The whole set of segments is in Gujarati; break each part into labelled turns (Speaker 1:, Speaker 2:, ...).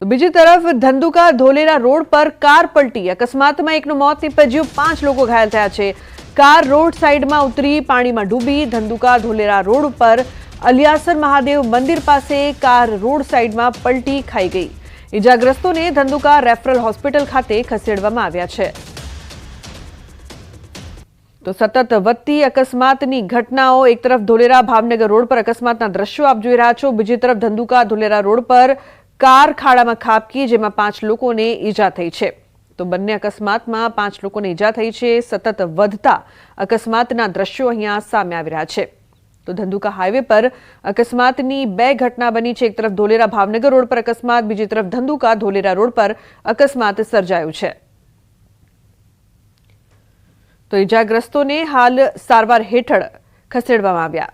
Speaker 1: તો બીજી તરફ ધંધુકા ધોલેરા રોડ પર કાર પલટી, અકસ્માતમાં એકનું મોત નીપજ્યું, 5 લોકો ઘાયલ થયા છે। કાર રોડ સાઈડમાં ઉતરી પાણીમાં ડૂબી। ધંધુકા ધોલેરા રોડ પર અલિયાસર મહાદેવ મંદિર પાસે કાર રોડ સાઈડમાં પલટી ખાઈ ગઈ। ઈજાગ્રસ્તોને ધંધુકા રેફરલ હોસ્પિટલ ખાતે ખસેડવામાં આવ્યા છે। તો સતત વધતી અકસ્માતની ઘટનાઓ, એક તરફ ધોલેરા ભાવનગર રોડ પર અકસ્માતના દ્રશ્યો આપ જોઈ રહ્યા છો, બીજી તરફ ધંધુકા ધોલેરા રોડ પર કાર ખાડામાં ખાબકી, જેમાં 5 લોકોને ઈજા થઈ છે। તો બંને અકસ્માતમાં 5 લોકોને ઈજા થઈ છે। સતત વધતા અકસ્માતના દ્રશ્યો અહીંયા સામે આવી રહ્યા છે। તો ધંધુકા હાઈવે પર અકસ્માતની 2 ઘટના બની છે। એક તરફ ધોલેરા ભાવનગર રોડ પર અકસ્માત, બીજી તરફ ધંધુકા ધોલેરા રોડ પર અકસ્માત સર્જાયું છે। તો ઈજાગ્રસ્તોને હાલ સારવાર હેઠળ ખસેડવામાં આવ્યા।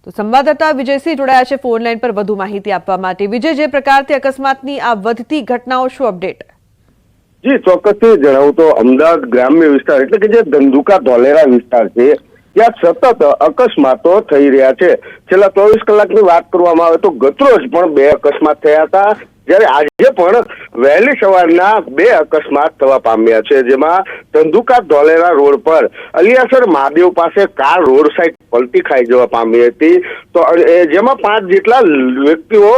Speaker 1: તો સંવાદદાતા વિજયસિંહ જોડાયા છે ફોન લાઈન પર વધુ માહિતી આપવા માટે। વિજય, જે પ્રકારથી અકસ્માતની આ વધતી ઘટનાઓ, શું અપડેટ?
Speaker 2: જી ચોક્કસથી જણાવું તો અમદાવાદ ગ્રામ્ય વિસ્તાર એટલે કે જે ધંધુકા ધોલેરા વિસ્તાર છે ત્યાં સતત અકસ્માતો થઈ રહ્યા છે। છેલ્લા 24 કલાકની વાત કરવામાં આવે તો ગતરોજ પણ 2 અકસ્માત થયા હતા, જ્યારે આજે પણ વહેલી સવારના 2 અકસ્માત થવા પામ્યા છે। જેમાં ધંધુકા ધોલેરા રોડ પર અલિયાસર મહાદેવ પાસે કાર રોડ સાઈડ પલટી ખાઈ જવા પામી હતી। તો જેમાં 5 જેટલા વ્યક્તિઓ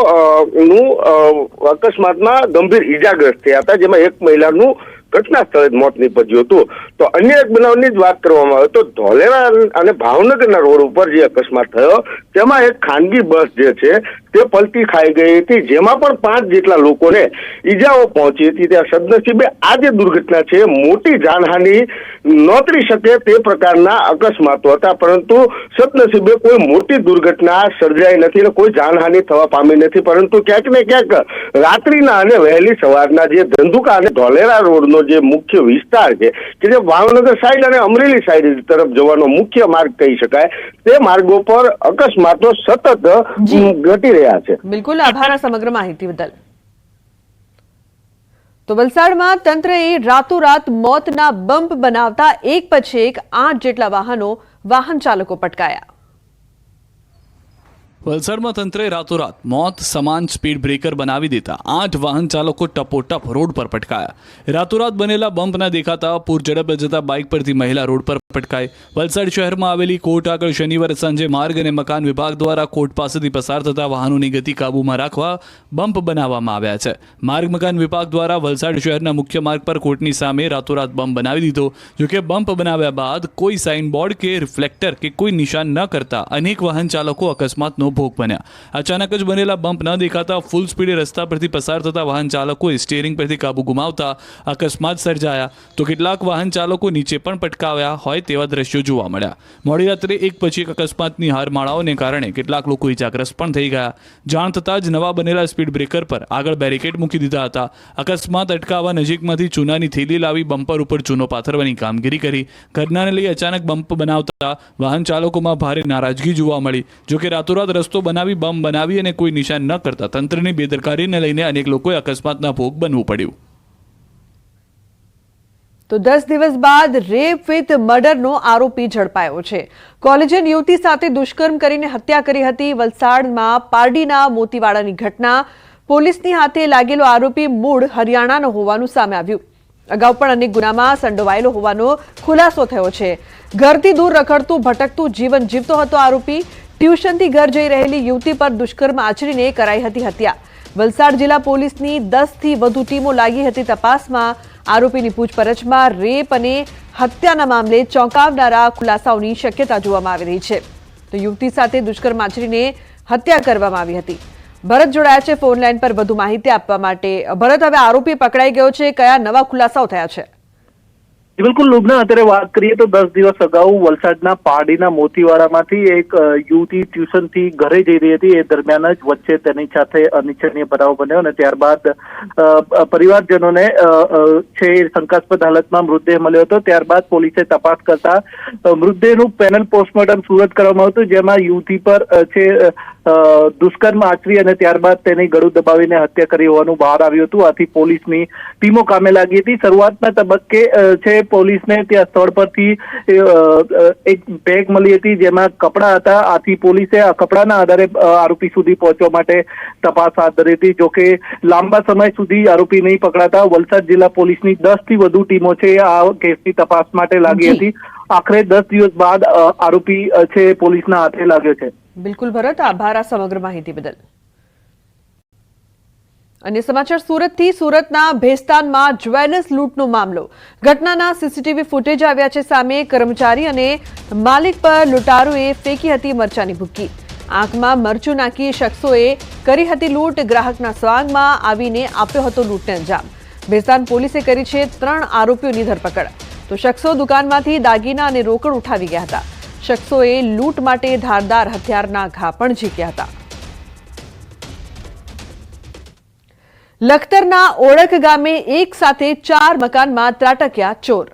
Speaker 2: નું અકસ્માતમાં ગંભીર ઈજાગ્રસ્ત થયા હતા, જેમાં એક મહિલાનું ઘટના સ્થળે મોત નીપજ્યું હતું। તો અન્ય એક બનાવની જ વાત કરવામાં આવે તો ધોલેરા અને ભાવનગરના રોડ ઉપર જે અકસ્માત થયો તેમાં એક ખાનગી બસ જે છે તે પલટી ખાઈ ગઈ હતી, જેમાં પણ 5 જેટલા લોકોને ઈજાઓ પહોંચી હતી। ત્યાં સદનસીબે આ જે દુર્ઘટના છે મોટી જાનહાનિ નોતરી શકે તે પ્રકારના અકસ્માતો હતા, પરંતુ સદનસીબે કોઈ મોટી દુર્ઘટના સર્જાઈ નથી અને કોઈ જાનહાનિ થવા પામી નથી। પરંતુ ક્યાંક ને ક્યાંક રાત્રિના અને વહેલી સવારના જે ધંધુકા અને ધોલેરા રોડનો જે મુખ્ય વિસ્તાર છે કે જે ભાવનગર સાઈડ અને અમરેલી સાઈડ તરફ જવાનો મુખ્ય માર્ગ કહી શકાય, તે માર્ગો પર અકસ્માતો સતત ઘટી રહ્યા છે।
Speaker 1: બિલકુલ, આભાર સમગ્ર માહિતી બદલ। તો વલસાડમાં તંત્રએ રાતોરાત મોતના બમ્પ બનાવતા એક પછી એક 8 જેટલા વાહન ચાલકો પટકાયા।
Speaker 3: વલસાડમાં તંત્રે રાતોરાત મોત સમાન સ્પીડ બ્રેકર બનાવી દેતા 8 વાહન ચાલકો ટપોટપ રોડ પર પટકાયા। રાતોરાત બનેલા બમ્પના દેખાતા પૂર ઝડપે જતા બાઇક પરથી મહિલા રોડ પર પટકાઈ। વલસાડ શહેરમાં આવેલી કોર્ટ આગળ શનિવારે સાંજે માર્ગ અને મકાન વિભાગ દ્વારા કોર્ટ પાસેથી પસાર થતા વાહનોની ગતિ કાબૂમાં રાખવા બમ્પ બનાવવામાં આવ્યા છે। માર્ગ મકાન વિભાગ દ્વારા વલસાડ શહેરના મુખ્ય માર્ગ પર કોર્ટની સામે રાતોરાત બમ્પ બનાવી દીધો। જોકે બમ્પ બનાવ્યા બાદ કોઈ સાઇન બોર્ડ કે રિફ્લેક્ટર કે કોઈ નિશાન ન કરતા અનેક વાહન ચાલકો અકસ્માતનો ભોગ બન્યા। અચાનક જ બનેલા બમ્પ ન દેખાતા ફૂલ સ્પીડે રસ્તા પરથી પસાર થતા વાહન ચાલકોએ સ્ટીયરિંગ પરથી કાબુ ગુમાવતા અકસ્માત સર્જાયા। તો કેટલાક વાહન ચાલકો નીચે પણ પટકાવ્યા હોય તેવા દ્રશ્યો જોવા મળ્યા। મોડી રાત્રે એક પછી એક અકસ્માતની હારમાળાઓને કારણે કેટલાક લોકો ઇજાગ્રસ્ત પણ થઈ ગયા। જાણ થતાં જ નવા બનેલા સ્પીડ બ્રેકર પર આગળ બેરિકેડ મૂકી દીધા હતા। અકસ્માત અટકાવવા નજીકમાંથી ચૂનાની થેલી લાવી બમ્પર ઉપર ચૂનો પાથરવાની કામગીરી કરી। ઘટનાને લઈ અચાનક બમ્પ બનાવતા વાહન ચાલકોમાં ભારે નારાજગી જોવા મળી। જોકે રાતોરાત રસ્તો બનાવી બમ્પ બનાવી અને કોઈ નિશાન ન કરતા તંત્રની બેદરકારીને લઈને અનેક લોકોએ અકસ્માતના ભોગ બનવું પડ્યું।
Speaker 1: તો 10 દિવસ બાદ રેપ વિથ મર્ડરનો આરોપી ઝડપાયો છે। કોલેજિયન યુવતી સાથે દુષ્કર્મ કરીને હત્યા કરી હતી। વલસાડમાં પારડીના મોતીવાડાની ઘટના। પોલીસની હાથે લાગેલો આરોપી મૂળ હરિયાણાનો હોવાનું સામે આવ્યું। અગાઉ પણ અનેક ગુનામાં સંડોવાયેલો હોવાનો ખુલાસો થયો છે। ઘરથી દૂર રખડતું ભટકતું જીવન જીવતો હતો આરોપી। ટ્યુશનથી ઘર જઈ રહેલી યુવતી પર દુષ્કર્મ આચરીને કરાઈ હતી હત્યા। વલસાડ જિલ્લા પોલીસની 10થી વધુ ટીમો લાગી હતી તપાસમાં। આરોપીની પૂછપરછમાં રેપ અને હત્યાના મામલે ચોંકાવનારા ખુલાસાઓની શક્યતા જોવામાં આવી રહી છે। તો યુવતી સાથે દુષ્કર્મ આચરીને હત્યા કરવામાં આવી હતી। ભરત જોડાયા છે ફોન લાઈન પર વધુ માહિતી આપવા માટે। ભરત, હવે આરોપી પકડાઈ ગયો છે, કયા નવા ખુલાસાઓ થયા છે?
Speaker 4: બિલકુલ લુબના, અત્યારે વાત કરીએ તો 10 દિવસ અગાઉ વલસાડના પારડીના મોતીવાડામાંથી એક યુવતી ટ્યુશનથી ઘરે જઈ રહી હતી। એ દરમિયાન જ વચ્ચે તેની સાથે અનિચ્છનીય બનાવ બન્યો અને ત્યારબાદ પરિવારજનોને છે શંકાસ્પદ હાલતમાં મૃતદેહ મળ્યો હતો। ત્યારબાદ પોલીસે તપાસ કરતા મૃતદેહનું પેનલ પોસ્ટમોર્ટમ સુરત કરવામાં આવ્યું હતું, જેમાં યુવતી પર છે દુષ્કર્મ આચરી અને ત્યારબાદ તેની ગળું દબાવીને હત્યા કરી હોવાનું બહાર આવ્યું હતું. આથી પોલીસની ટીમો કામે લાગી હતી. શરૂઆતના તબક્કે છે પોલીસને ત્યાં સ્થળ પરથી એક બેગ મળી હતી જેમાં કપડાં હતા. આથી પોલીસે આ કપડાના આધારે આરોપી સુધી પહોંચવા માટે તપાસ હાથ ધરી હતી. જોકે લાંબા સમય સુધી આરોપી નહીં પકડાતા વલસાડ જિલ્લા પોલીસની 10 થી વધુ ટીમો છે આ કેસની તપાસ માટે લાગી હતી. આખરે 10 દિવસ બાદ આરોપી છે પોલીસના હાથે લાગ્યો છે.
Speaker 1: બિલકુલ ભરત, આભાર આ સમગ્ર માહિતી બદલ. અન્ય સમાચાર સુરતથી. સુરતના ભેસ્તાનમાં જ્વેલર્સ લૂંટનો મામલો. ઘટનાના સીસીટીવી ફૂટેજ આવ્યા છે સામે. કર્મચારી અને માલિક પર લૂંટારુએ ફેંકી હતી મરચાની ભૂક્કી. આંખમાં મરચું નાખી શખ્સોએ કરી હતી લૂંટ. ગ્રાહકના સ્વાંગમાં આવીને આપ્યો હતો લૂંટને અંજામ. ભેસ્તાન પોલીસે કરી છે 3 આરોપીઓની ધરપકડ. તો શખ્સો દુકાનમાંથી દાગીના અને રોકડ ઉઠાવી ગયા હતા. શખ્સોએ લૂંટ માટે ધારદાર હથિયારના ઘા પણ ઝીક્યા હતા. લખતરના ઓળખ ગામે એક સાથે 4 મકાનમાં ત્રાટક્યા ચોર.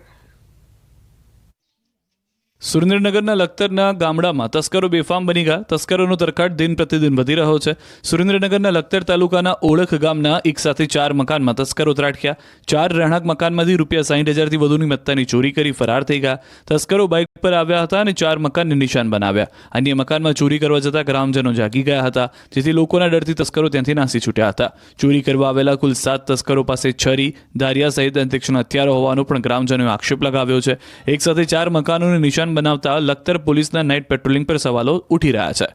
Speaker 3: સુરેન્દ્રનગરના લખતરના ગામડામાં તસ્કરો બેફામ બની ગયા. તસ્કરોનો તરખાટ દિન પ્રતિદિન વધી રહ્યો છે. સુરેન્દ્રનગરના લખતર તાલુકાના ઓળખ ગામના એક સાથે 4 મકાનમાં તસ્કરો ત્રાટક્યા. 4 રહેણાંક મકાનમાંથી ₹60,000 થી વધુની મત્તાની ચોરી કરી ફરાર થઈ ગયા. તસ્કરો બાઇક પર આવ્યા હતા અને 4 મકાનને નિશાન બનાવ્યા. અન્ય મકાનમાં ચોરી કરવા જતા ગ્રામજનો જાગી ગયા હતા, જેથી લોકોના ડરથી તસ્કરો ત્યાંથી નાસી છૂટ્યા હતા. ચોરી કરવા આવેલા કુલ 7 તસ્કરો પાસે છરી, દારિયા સહિત તીક્ષ્ણ હથિયારો હોવાનો પણ ગ્રામજનોએ આક્ષેપ લગાવ્યો છે. એક સાથે 4 મકાનોને નિશાન બનાવતા લખતર પોલીસના નાઇટ પેટ્રોલિંગ પર સવાલો ઉઠી રહ્યા છે.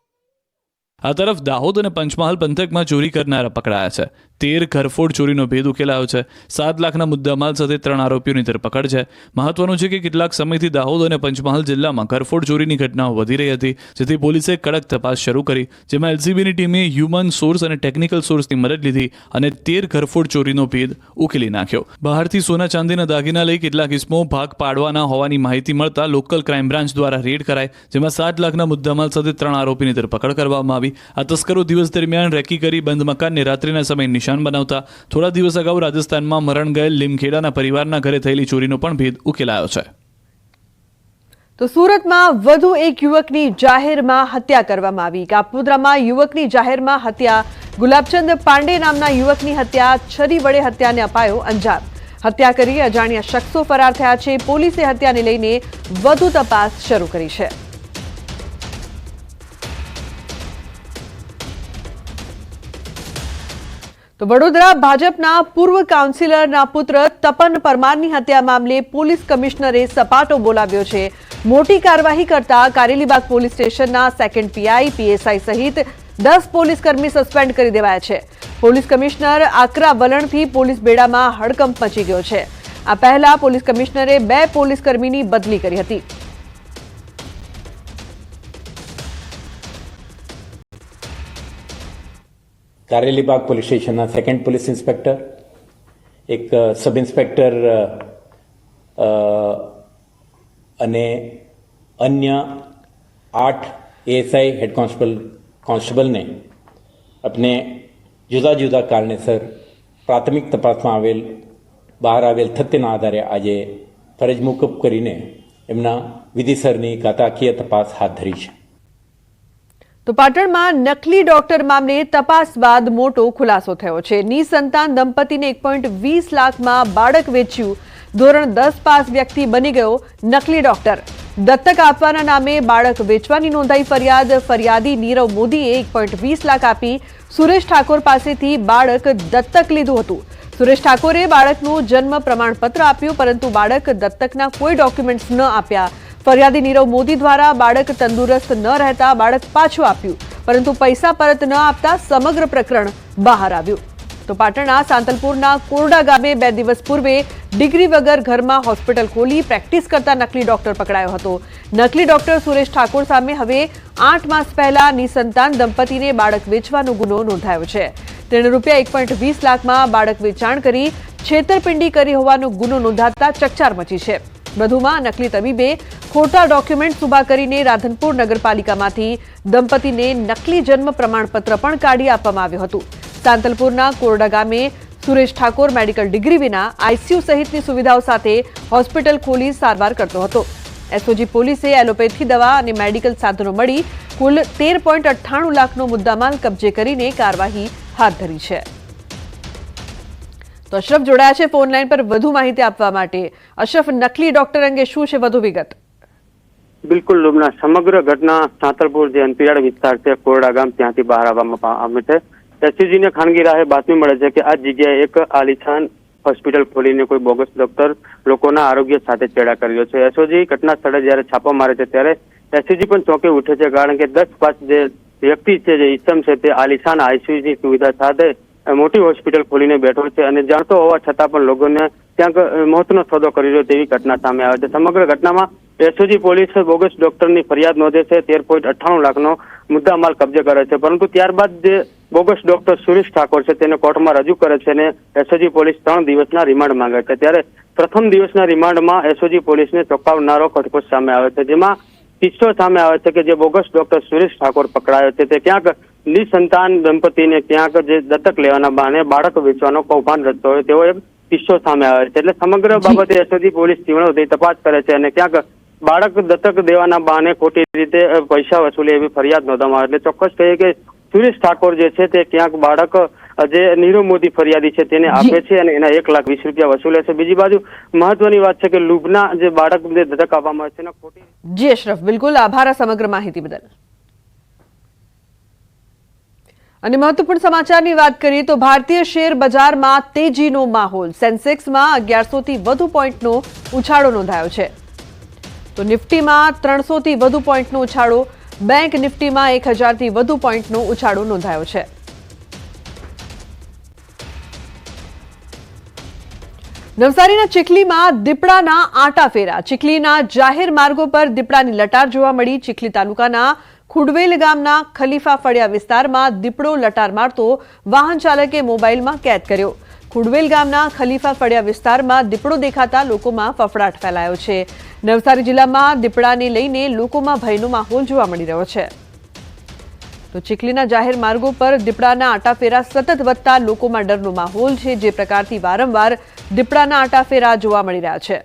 Speaker 3: આ તરફ દાહોદ અને પંચમહાલ પંથકમાં ચોરી કરનારા પકડાયા છે. 13 ઘરફોડ ચોરીનો ભેદ ઉકેલાયો છે. 7 લાખના મુદ્દામાલ સાથે 3 આરોપીઓની ધરપકડ છે. મહત્વનું છે કે કેટલાક સમયથી દાહોદ અને પંચમહાલ જિલ્લામાં ઘરફોડ ચોરીની ઘટનાઓ વધી રહી હતી, જેથી પોલીસે કડક તપાસ શરૂ કરી, જેમાં એલસીબીની ટીમે હ્યુમન સોર્સ અને ટેકનિકલ સોર્સની મદદ લીધી અને 13 ઘરફોડ ચોરીનો ભેદ ઉકેલી નાખ્યો. બહારથી સોના ચાંદીના દાગીના લઈ કેટલાક ઇસમો ભાગ પાડવાના હોવાની માહિતી મળતા લોકલ ક્રાઇમ બ્રાન્ચ દ્વારા રેડ કરાઈ, જેમાં 7 લાખના મુદ્દામાલ સાથે 3 આરોપીની ધરપકડ કરવામાં આવી. આ તસ્કરો દિવસ દરમિયાન રેકી કરી બંધ મકાનને રાત્રિના સમયે નિશાન બનાવતા. થોડા દિવસ અગાઉ રાજસ્થાનમાં મરણ ગયેલ લીમખેડાના પરિવારના ઘરે થયેલી ચોરીનો પણ ભેદ ઉકેલાયો છે.
Speaker 1: તો સુરતમાં વધુ એક યુવકની જાહેરમાં હત્યા કરવામાં આવી. કાપોદ્રામાં યુવકની જાહેરમાં હત્યા. ગુલાબચંદ પાંડે નામના યુવકની હત્યા. છરી વડે હત્યાને અપાયો અંજામ. હત્યા કરી અજાણ્યા શખ્સો ફરાર થયા છે. પોલીસે હત્યાને લઈને વધુ તપાસ શરૂ કરી છે. તો વડોદરા ભાજપના પૂર્વ કાઉન્સિલરના પુત્ર તપન પરમારની હત્યા મામલે પોલીસ કમિશનરે સપાટો બોલાવ્યો છે. મોટી કાર્યવાહી કરતા કારેલીબાગ પોલીસ સ્ટેશનના સેકન્ડ પીઆઈ, પીએસઆઈ સહિત 10 પોલીસકર્મી સસ્પેન્ડ કરી દેવાયા છે. પોલીસ કમિશનર આકરા વલણથી પોલીસ બેડામાં હડકંપ મચી ગયો છે. આ પહેલા પોલીસ કમિશનરે 2 પોલીસકર્મીની બદલી કરી હતી.
Speaker 5: કારેલીબાગ પોલીસ સ્ટેશનના સેકન્ડ પોલીસ ઇન્સ્પેક્ટર, એક સબ ઇન્સ્પેક્ટર અને અન્ય 8 એએસઆઈ હેડ કોન્સ્ટેબલને अपने જુદા જુદા કારણેસર પ્રાથમિક તપાસમાં બહાર આવેલ તથ્યના આધારે આજે ફરજ મોકૂફ કરીને એમના વિધિસરની કાયદાકીય તપાસ હાથ ધરી છે.
Speaker 1: તો પાટણમાં નકલી ડોક્ટર મામલે તપાસ બાદ મોટો ખુલાસો થયો છે. નિસંતાન દંપતીને 1.20 લાખમાં બાળક વેચ્યું. ધોરણ 10 પાસ વ્યક્તિ બની ગયો નકલી ડોક્ટર. દત્તક આપવાના નામે બાળક વેચવાની નોંધાઈ ફરિયાદ. ફરિયાદી નીરવ મોદીએ 1.20 લાખ આપી સુરેશ ઠાકોર પાસેથી બાળક દત્તક લીધું હતું. સુરેશ ઠાકોરે બાળકનું જન્મ પ્રમાણપત્ર આપ્યું, પરંતુ બાળક દત્તકના કોઈ ડોક્યુમેન્ટ્સ ન આપ્યા. ફરિયાદી નીરવ મોદી દ્વારા બાળક તંદુરસ્ત ન રહેતા બાળક પાછું આપ્યું, પરંતુ પૈસા પરત ન આપતા સમગ્ર પ્રકરણ બહાર આવ્યું. તો પાટણના સાંતલપુરના કોરડા ગામે 2 દિવસ પૂર્વે ડિગ્રી વગર ઘરમાં હોસ્પિટલ ખોલી પ્રેક્ટિસ કરતા નકલી ડોક્ટર પકડાયો હતો. નકલી ડોક્ટર સુરેશ ઠાકોર સામે હવે 8 માસ પહેલા નિસંતાન દંપતીને બાળક વેચવાનો ગુનો નોંધાયો છે. તેણે ₹1.20 લાખમાં બાળક વેચાણ કરી છેતરપિંડી કરી હોવાનો ગુનો નોંધાતા ચકચાર મચી છે. વધુમાં નકલી તબીબે ખોટા ડોક્યુમેન્ટ ઉભા કરીને રાધનપુર નગરપાલિકામાંથી દંપતીને નકલી જન્મ પ્રમાણપત્ર પણ કાઢી આપવામાં આવ્યું હતું. સાંતલપુરના કોરડા ગામે સુરેશ ઠાકોર મેડિકલ ડિગ્રી વિના આઈસીયુ સહિતની સુવિધાઓ સાથે હોસ્પિટલ ખોલી સારવાર કરતો હતો. એસઓજી પોલીસે એલોપેથી દવા અને મેડિકલ સાધનો મળી કુલ 13.98 લાખનો મુદ્દામાલ કબજે કરીને કાર્યવાહી હાથ ધરી છે. તો અશરફ જોડાયા છે ફોન લાઈન પર વધુ માહિતી આપવા માટે. અશરફ, નકલી ડોક્ટર અંગે શું છે વધુ વિગત?
Speaker 6: બિલકુલ લુબના, સમગ્ર ઘટના સાંતલપુર જે અંતરિયાળ વિસ્તાર છે કોરડા ગામ ત્યાંથી બહાર આવવામાં આવે છે. એસયુજીને ખાનગી રાહે બાતમી મળે છે કે આ જગ્યાએ એક આલિશાન હોસ્પિટલ ખોલીને કોઈ બોગસ ડોક્ટર લોકોના આરોગ્ય સાથે ચેડા કર્યો છે. એસઓજી ઘટના સ્થળે જયારે છાપો મારે છે ત્યારે એસયુજી પણ ચોંકી ઉઠે છે, કારણ કે 10-5 જે વ્યક્તિ છે, જે ઇસમ છે, તે આલિશાન આઈસીયુની સુવિધા સાથે મોટી હોસ્પિટલ ખોલીને બેઠો છે અને જાણતો હોવા છતાં પણ લોકોને ક્યાંક મોતનો સોદો કરી રહ્યો તેવી ઘટના સામે આવે છે. સમગ્ર ઘટનામાં એસઓજી પોલીસ બોગસ ડોક્ટરની ફરિયાદ નોંધે છે, 13.98 લાખનો મુદ્દામાલ કબજે કરે છે, પરંતુ ત્યારબાદ જે બોગસ ડોક્ટર સુરેશ ઠાકોર છે તેને કોર્ટમાં રજૂ કરે છે અને એસઓજી પોલીસ 3 દિવસના રિમાન્ડ માંગે છે. ત્યારે પ્રથમ દિવસના રિમાન્ડમાં એસઓજી પોલીસને ચોંકાવનારો ખટકો સામે આવે છે, જેમાં કિસ્સો સામે આવે છે કે જે બોગસ ડોક્ટર સુરેશ ઠાકોર પકડાયો છે તે ક્યાંક નિસંતાન દંપતીને ક્યાંક જે દત્તક લેવાના બહાને બાળક વેચવાનો કૌભાંડ રચતો હોય તેવો એક કિસ્સો સામે આવે છે. એટલે સમગ્ર બાબતે એસઓજી પોલીસ તીવ્ર તપાસ કરે છે અને ક્યાંક બાળક દત્તક દેવાના બહાને ખોટી રીતે પૈસા વસૂલે એવી ફરિયાદ નોંધવામાં આવે. એટલે ચોક્કસ કહીએ કે સુરેશ ઠાકોર જે છે તે ક્યાંક બાળક જે નીરવ મોદી ફરિયાદી છે તેને આપે છે અને એના 1,20,000 રૂપિયા વસૂલે છે. બીજી બાજુ મહત્વની વાત છે કે લુબના જે બાળકને દત્તક આપવામાં આવે છે એના ખોટી.
Speaker 1: જી અશરફ, બિલકુલ આભાર આ સમગ્ર માહિતી બદલ. અને મહત્વપૂર્ણ સમાચારની વાત કરીએ તો ભારતીય શેર બજારમાં તેજીનો માહોલ. સેન્સેક્સમાં 1100 થી વધુ પોઈન્ટનો ઉછાળો નોંધાયો છે. તો નિફ્ટીમાં 300 થી વધુ પોઈન્ટનો ઉછાળો, બેંક નિફ્ટીમાં 1000 થી વધુ પોઈન્ટનો ઉછાળો નોંધાયો છે. નવસારીના ચીખલીમાં દીપડાના આંટાફેરા. ચીખલીના જાહેર માર્ગો પર દીપડાની લટાર જોવા મળી. ચીખલી તાલુકાના ખુડવેલ ગામના ખલીફા ફળિયા વિસ્તારમાં દીપડો લટાર મારતો વાહન ચાલકે મોબાઈલમાં કેદ કર્યો. ખુડવેલ ગામના ખલીફા ફળિયા વિસ્તારમાં દીપડો દેખાતા લોકોમાં ફફડાટ ફેલાયો છે. નવસારી જિલ્લામાં દીપડાને લઈને લોકોમાં ભયનો માહોલ જોવા મળી રહ્યો છે. તો ચીખલીના જાહેર માર્ગો પર દીપડાના આંટાફેરા સતત વધતા લોકોમાં ડરનો માહોલ છે. જે પ્રકારથી વારંવાર દીપડાના આંટાફેરા જોવા મળી રહ્યા છે.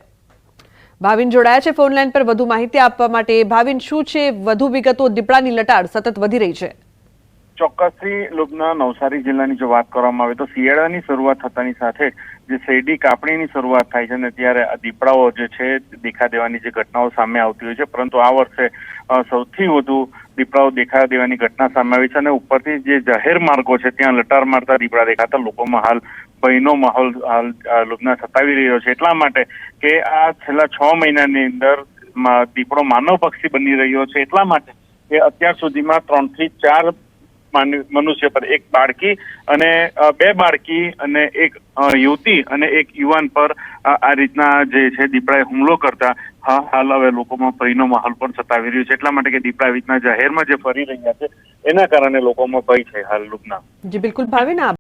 Speaker 1: ભાવિન જોડાયા છે ફોન લાઈન પર વધુ માહિતી આપવા માટે. ભાવિન, શું છે વધુ વિગતો? દીપડાની લટાર સતત વધી રહી છે.
Speaker 7: ચોક્કસથી લુબના, નવસારી જિલ્લાની જો વાત કરવામાં આવે તો શિયાળાની શરૂઆત થતાની સાથે જે શેરડી કાપણીની શરૂઆત થાય છે ને ત્યારે આ દીપડાઓ જે છે દેખા દેવાની જે ઘટનાઓ સામે આવતી હોય છે, પરંતુ આ વર્ષે સૌથી વધુ દીપડાઓ દેખા દેવાની ઘટના સામે આવી છે અને ઉપરથી જે જાહેર માર્ગો છે ત્યાં લટાર મારતા દીપડા દેખાતા લોકોમાં હાલ ભયનો માહોલ લુબના સતાવી રહ્યો છે. એટલા માટે કે આ છેલ્લા 6 મહિનાની અંદર દીપડો માનવ પક્ષી બની રહ્યો છે. એટલા માટે કે અત્યાર સુધીમાં 3 થી 4 મનુષ્ય પર, એક બાળકી અને 2 બાળકી અને એક યુવતી અને એક યુવાન પર આ રીતના જે છે દીપડાએ હુમલો કરતા હાલ હવે લોકોમાં ભયનો માહોલ પણ સતાવી રહ્યો છે. એટલા માટે કે દીપડા આવી રીતના જાહેરમાં જે ફરી રહ્યા છે એના કારણે લોકોમાં ભય છે હાલ લુબના.
Speaker 1: જી બિલકુલ ભાવિન.